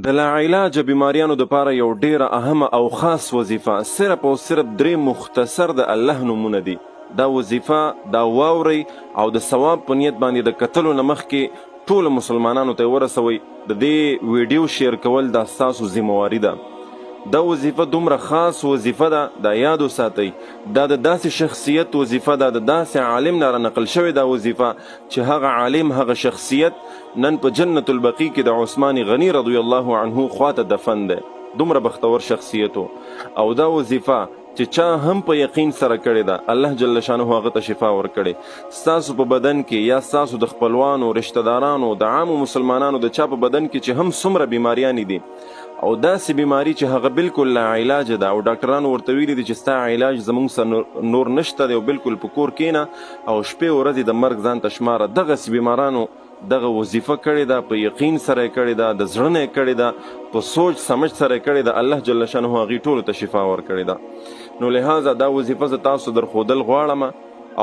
د لاعلاجه بیماریانو دپاره یو ډیره اهمه او خاص وظیفه صرف او صرف درې مختصر د الله نومونه دي. دا وظیفه دا واورئ او د ثواب په نیت باندې د کتلو نه مخکې ټولو مسلمانانو ته ورسوئ. د دې ویډیو شیر کول دا ستاسو ذمواري ده. دا وظیفه دومره خاص وظیفه ده، دا یاد وساتئ. دا د داسې شخصیت وظیفه ده، د داسې عالم نه رانقل شوې دا وظیفه چې هغه عالم هغه شخصیت نن په جنت البقیع کې د عثمان غنی رضی الله عنه خواته دفن ده. دومره بختور شخصیت او دا وظیفه چې چا هم په یقین سره کړې ده الله جل شانه هغه ته شفا ورکړي. ستاسو په بدن کې یا ستاسو د خپلوانو رشتہ دارانو د عامو مسلمانانو د چا په بدن کې چې هم څومره بیماریانې دي او داسې بیماری چې هغه بالکل لا علاج ده او ډاکټرانو ورته ویلي دي چې ستا علاج زموږ سره نور نشته دی او بالکل په کور کېنه او شپې ورځې د مرګ ځان ته شماره. دغسې بیمارانو دغه وظیفه کړې ده، په یقین سره یې کړې ده، د زړه نه یې کړې ده، په سوچ سمج سره یې کړې ده. الله جل شانه هغې ټولو ته شفا ورکړې ده. نو لہذا دا وظیفه زه تاسو درښودل غواړم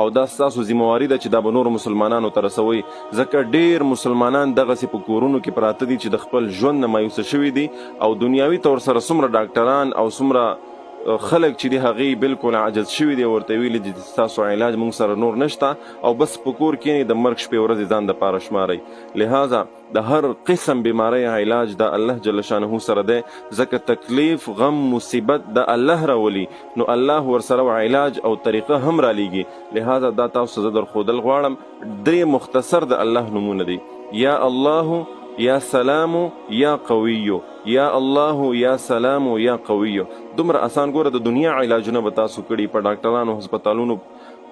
او دا ستاسو ذمواري ده چې دا به نورو مسلمانانو ته رسوئ، ځکه ډیر مسلمانان دغسې په کورونو کې پراته دي چې د خپل ژوند نه مایوسه شوي دي او دنیاوي طور سره څومره ډاکټران او څومره خلک چې دي هغې بالکل عجز شوي دي، ورته ویلي دي چې ستاسو علاج موږ سره نور نشته او بس په کور کښېنئ د مرګ شپې ورځې ځان دپاره شمارئ. لہذا د هر قسم بیماری علاج د الله جل شانه سره دی، ځکه تکلیف غم مصیبت د الله راولي نو الله ورسره علاج او طریقه هم رالیږي. لہذا دا تاسو زه درښودل غواړم. درې مختصر د الله نومونه دي: یا الله، یا سلام، یا قویو. یا الله، یا سلام، یا قویو. دومره آسان ګوره د دنیا علاجونه به تاسو کړي، په ډاکټرانو هسپتالونو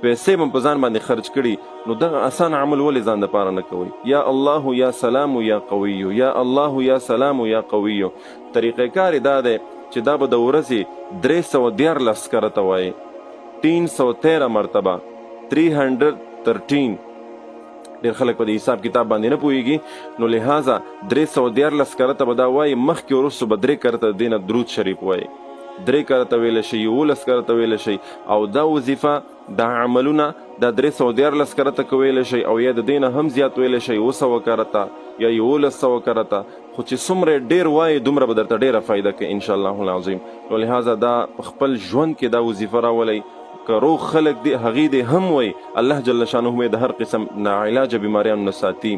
پیسې به په ځان باندې خرج کړي، نو دغه آسان عمل ولې ځان دپاره نه کوئ؟ یا الله، یا سلام، یا قویو. یا الله، یا سلام، یا قویو. طریقې کار دا دی چې دا به د ورځې 314 کرته وایي، 313 مرتبه، 313. ډېر خلک په د حساب کتاب باندې نه پوهېږي، نو لہذا 314 کرته به دا وایي، مخکې وروستو به 3 کرته د دې نه درود شریف وایي، 3 کرته ویلی شي، 11 کرته ویلی شي. او دا وظیفه دا عملونه دا 314 کرته که ویلی شي او یا د دې نه هم زیات ویلی شي، 100 کرته یا 1100 کرته، خو چې څومره ډېر وایي دومره به درته ډېره فایده کوي انشاءالله العظیم. نو لہذا دا په خپل ژوند کې دا وظیفه راولئ. که روغ خلک دي هغې دې هم وایي الله جل شانه مې د هر قسم ناعلاجه بیماریانو نه ساتي،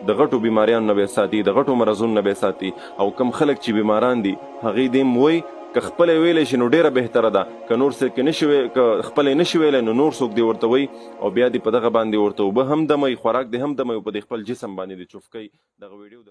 د غټو بیماریانو نه به ساتي، د غټو مرضونو نه به ساتي. او کم خلک چې بیماران دي هغې دې هم وایي، که خپله یې ویلی شي نو ډېره بهتره ده، که نور څوک که خپله یې نشي ویلی نو نور څوک دې ورته وایي او بیا دې په دغه باندې ورته اوبه هم دموي، خوراک دې هم دموي او په دې خپل جسم باندې دې چوف کوي. دغه ویډیو